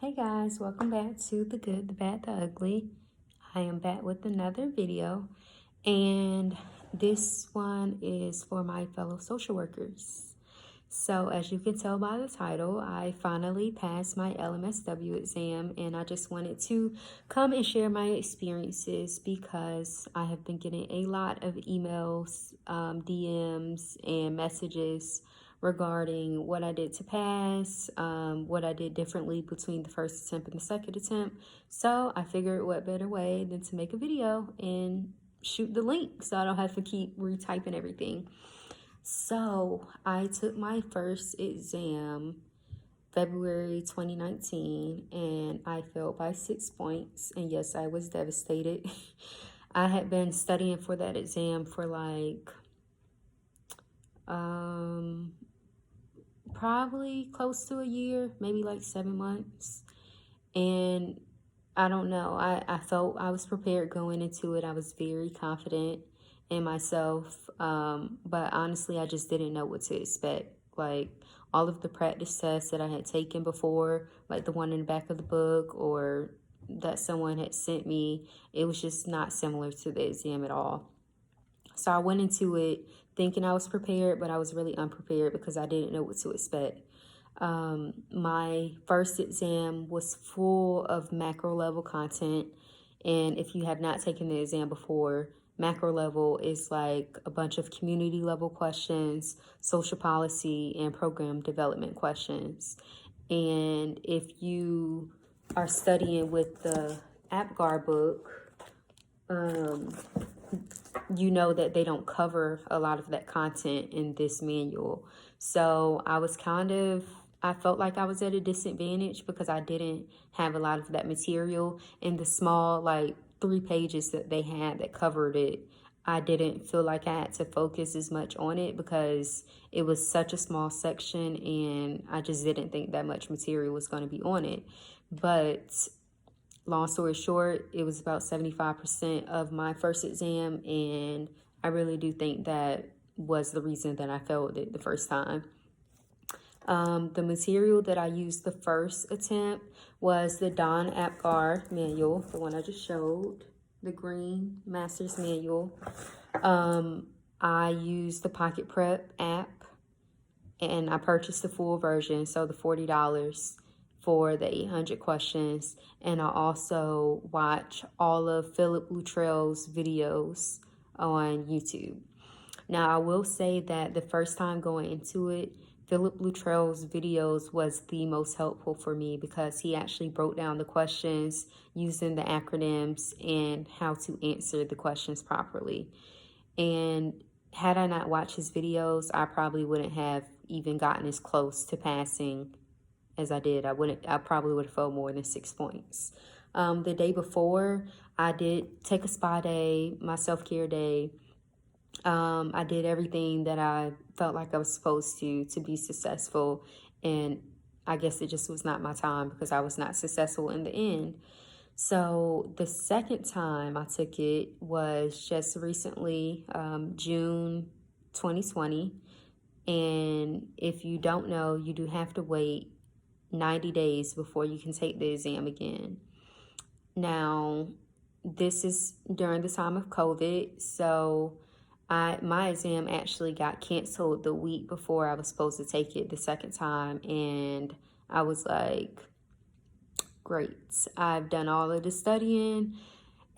Hey guys, welcome back to The Good, the Bad, the Ugly. I am back with another video, and this one is for my fellow social workers. So as you can tell by the title, I finally passed my LMSW exam, and I just wanted to come and share my experiences because I have been getting a lot of emails, DMs, and messages regarding what I did to pass, what I did differently between the first attempt and the second attempt. So I figured what better way than to make a video and shoot the link so I don't have to keep retyping everything. So I took my first exam February 2019 and I failed by 6 points. And yes, I was devastated. I had been studying for that exam for probably close to a year, maybe like 7 months. And I don't know, I felt I was prepared going into it. I was very confident in myself. But honestly, I just didn't know what to expect. Like all of the practice tests that I had taken before, like the one in the back of the book or that someone had sent me, it was just not similar to the exam at all. So I went into it thinking I was prepared, but I was really unprepared because I didn't know what to expect. My first exam was full of macro level content. And if you have not taken the exam before, macro level is like a bunch of community level questions, social policy, and program development questions. And if you are studying with the APGAR book, you know that they don't cover a lot of that content in this manual. So I felt like I was at a disadvantage because I didn't have a lot of that material in the small, like 3 pages that they had that covered it. I didn't feel like I had to focus as much on it because it was such a small section and I just didn't think that much material was going to be on it. But long story short, it was about 75% of my first exam, and I really do think that was the reason that I failed it the first time. The material that I used the first attempt was the Don APGAR manual, the one I just showed, the green master's manual. I used the Pocket Prep app, and I purchased the full version, so the $40 for the 800 questions. And I also watch all of Philip Luttrell's videos on YouTube. Now, I will say that the first time going into it, Philip Luttrell's videos was the most helpful for me because he actually broke down the questions using the acronyms and how to answer the questions properly. And had I not watched his videos, I probably wouldn't have even gotten as close to passing as I did. I probably would have failed more than 6 points. The day before, I did take a spa day, my self-care day. I did everything that I felt like I was supposed to be successful. And I guess it just was not my time because I was not successful in the end. So the second time I took it was just recently, June 2020. And if you don't know, you do have to wait 90 days before you can take the exam again. Now, this is during the time of COVID, so my exam actually got canceled the week before I was supposed to take it the second time, and I was like, great, I've done all of the studying.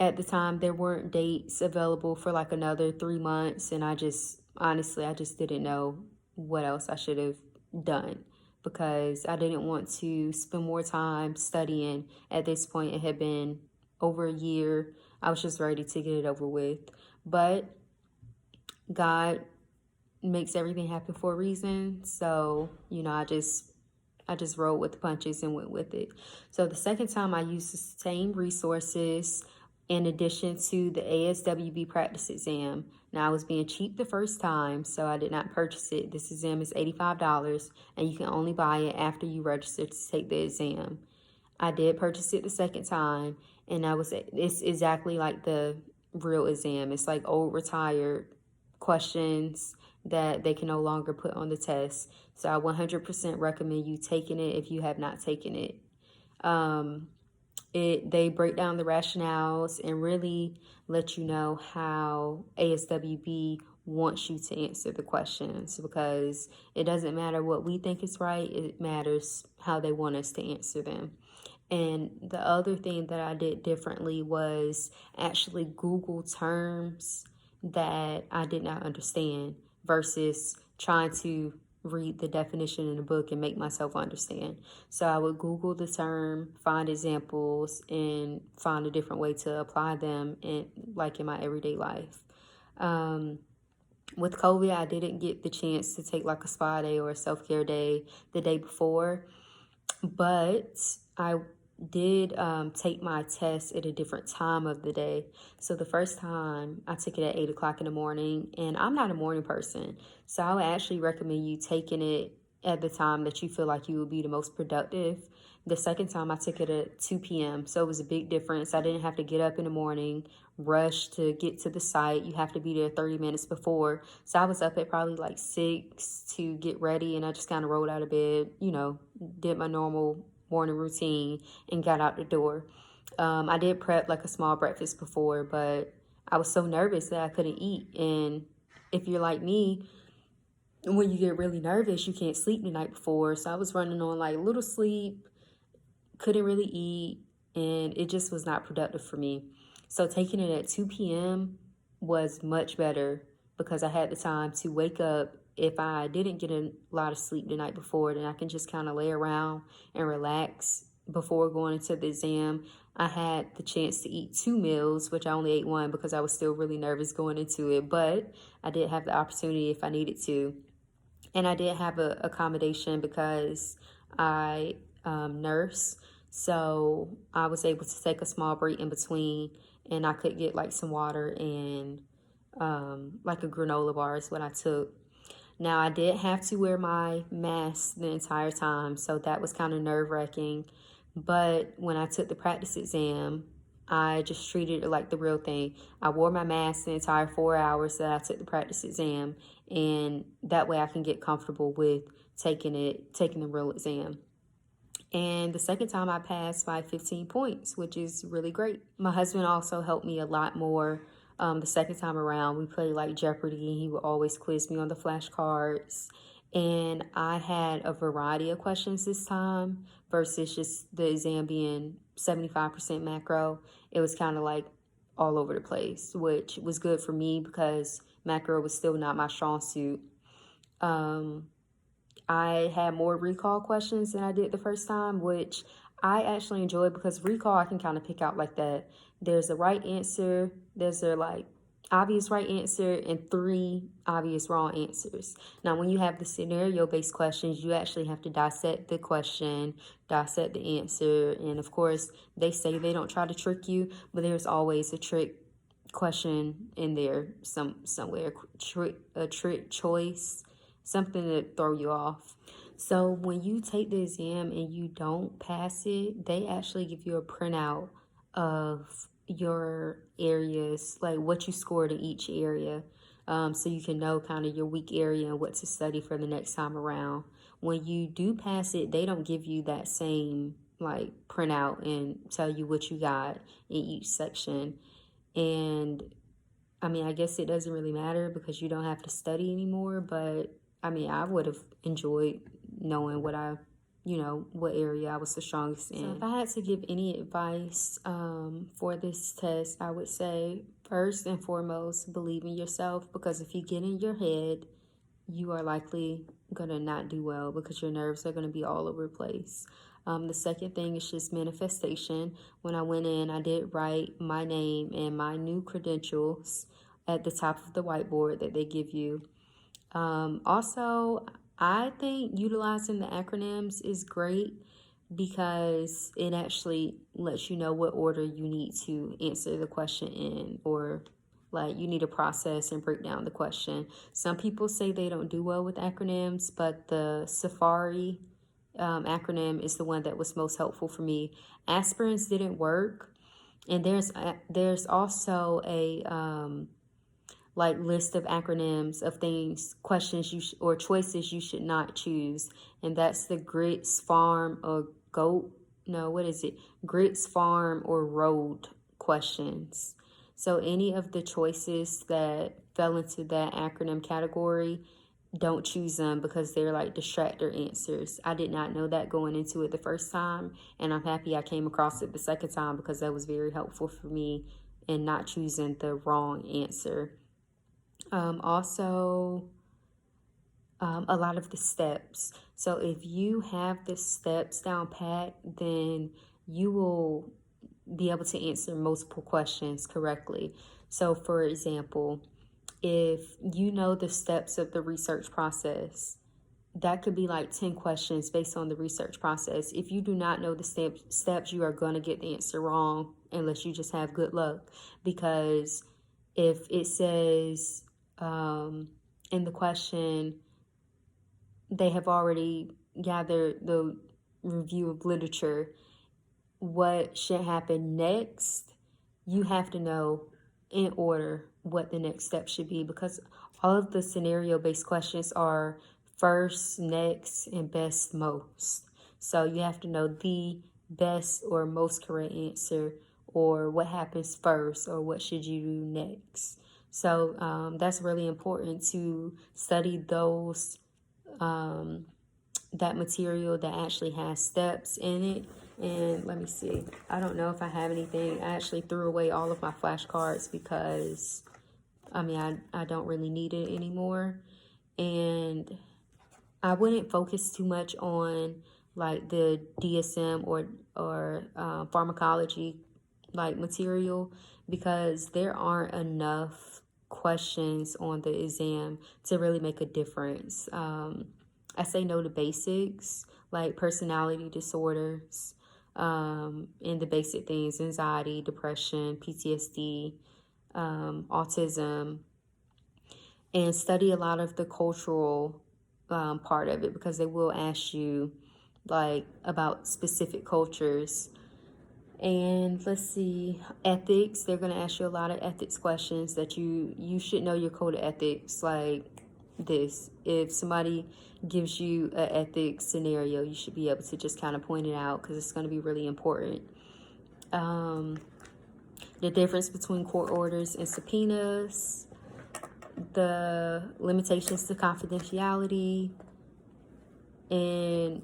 At the time, there weren't dates available for like another 3 months, and I just didn't know what else I should have done because I didn't want to spend more time studying. At this point, it had been over a year. I was just ready to get it over with. But God makes everything happen for a reason. So, I just rolled with the punches and went with it. So the second time I used the same resources in addition to the ASWB practice exam. Now, I was being cheap the first time, so I did not purchase it. This exam is $85, and you can only buy it after you register to take the exam. I did purchase it the second time, and it's exactly like the real exam. It's like old retired questions that they can no longer put on the test. So I 100% recommend you taking it if you have not taken it. They break down the rationales and really let you know how ASWB wants you to answer the questions, because it doesn't matter what we think is right, it matters how they want us to answer them. And the other thing that I did differently was actually Google terms that I did not understand versus trying to read the definition in a book and make myself understand. So I would Google the term, find examples, and find a different way to apply them in my everyday life. With COVID, I didn't get the chance to take like a spa day or a self-care day the day before, but I did take my test at a different time of the day. So the first time I took it at 8 o'clock in the morning, and I'm not a morning person. So I would actually recommend you taking it at the time that you feel like you would be the most productive. The second time I took it at 2 p.m. So it was a big difference. I didn't have to get up in the morning, rush to get to the site. You have to be there 30 minutes before. So I was up at probably like 6 to get ready, and I just kind of rolled out of bed, did my normal morning routine and got out the door. I did prep like a small breakfast before, but I was so nervous that I couldn't eat. And if you're like me, when you get really nervous, you can't sleep the night before. So I was running on like little sleep, couldn't really eat, and it just was not productive for me. So taking it at 2 p.m. was much better because I had the time to wake up. If I didn't get a lot of sleep the night before, then I can just kind of lay around and relax before going into the exam. I had the chance to eat 2 meals, which I only ate one because I was still really nervous going into it, but I did have the opportunity if I needed to. And I did have a accommodation because I nurse. So I was able to take a small break in between, and I could get like some water and like a granola bar is what I took. Now, I did have to wear my mask the entire time, so that was kind of nerve-wracking. But when I took the practice exam, I just treated it like the real thing. I wore my mask the entire 4 hours that I took the practice exam, and that way I can get comfortable with taking the real exam. And the second time I passed by 15 points, which is really great. My husband also helped me a lot more. The second time around, we played like Jeopardy, and he would always quiz me on the flashcards. And I had a variety of questions this time versus just the exam being 75% macro. It was kind of like all over the place, which was good for me because macro was still not my strong suit. I had more recall questions than I did the first time, which I actually enjoyed because recall I can kind of pick out like that. There's a right answer, there's a like obvious right answer, and 3 obvious wrong answers. Now, when you have the scenario-based questions, you actually have to dissect the question, dissect the answer, and of course, they say they don't try to trick you, but there's always a trick question in there somewhere, a trick choice, something to throw you off. So when you take the exam and you don't pass it, they actually give you a printout of your areas, like what you scored in each area, so you can know kind of your weak area and what to study for the next time around. When you do pass it, they don't give you that same like printout and tell you what you got in each section. And I mean, I guess it doesn't really matter because you don't have to study anymore, but I mean, I would have enjoyed knowing what area I was the strongest in. So if I had to give any advice for this test, I would say first and foremost, believe in yourself, because if you get in your head, you are likely going to not do well because your nerves are going to be all over the place. The second thing is just manifestation. When I went in, I did write my name and my new credentials at the top of the whiteboard that they give you. Also, I think utilizing the acronyms is great because it actually lets you know what order you need to answer the question in, or like you need to process and break down the question. Some people say they don't do well with acronyms, but the Safari acronym is the one that was most helpful for me. Aspirins didn't work, and there's also a like list of acronyms of things, questions or choices you should not choose, and that's the grits, farm, or goat no, what is it? Grits Farm or Road questions. So any of the choices that fell into that acronym category, don't choose them because they're like distractor answers. I did not know that going into it the first time, and I'm happy I came across it the second time because that was very helpful for me in not choosing the wrong answer. Also, a lot of the steps. So if you have the steps down pat, then you will be able to answer multiple questions correctly. So for example, if you know the steps of the research process, that could be like 10 questions based on the research process. If you do not know the steps, you are going to get the answer wrong unless you just have good luck. Because if it says in the question, they have already gathered the review of literature, what should happen next, you have to know in order what the next step should be, because all of the scenario-based questions are first, next, and best, most. So you have to know the best or most correct answer, or what happens first, or what should you do next. So that's really important to study those that material that actually has steps in it. And let me see, I don't know if I have anything. I actually threw away all of my flashcards because I don't really need it anymore. And I wouldn't focus too much on like the DSM or pharmacology like material, because there aren't enough questions on the exam to really make a difference. I say no to basics like personality disorders, and the basic things: anxiety, depression, PTSD, autism, and study a lot of the cultural part of it, because they will ask you like about specific cultures. And let's see, ethics, they're going to ask you a lot of ethics questions that you should know your code of ethics. Like this, if somebody gives you an ethics scenario, you should be able to just kind of point it out, because it's going to be really important. The difference between court orders and subpoenas, the limitations to confidentiality. And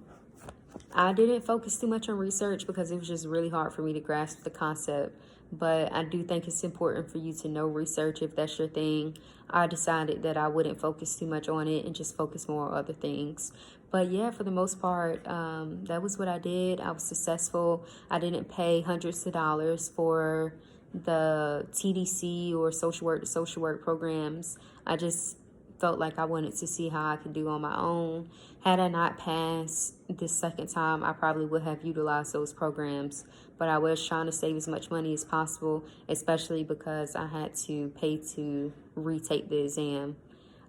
I didn't focus too much on research because it was just really hard for me to grasp the concept. But I do think it's important for you to know research if that's your thing. I decided that I wouldn't focus too much on it and just focus more on other things. But yeah, for the most part, that was what I did. I was successful. I didn't pay hundreds of dollars for the TDC or social work to social work programs. I just felt like I wanted to see how I could do on my own. Had I not passed this second time, I probably would have utilized those programs. But I was trying to save as much money as possible, especially because I had to pay to retake the exam.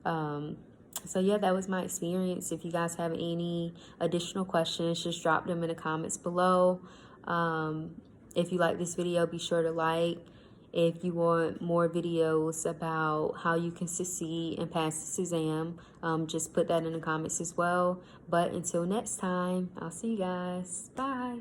So yeah, that was my experience. If you guys have any additional questions, just drop them in the comments below. If you like this video, be sure to like. If you want more videos about how you can succeed and pass this exam, just put that in the comments as well. But until next time, I'll see you guys. Bye.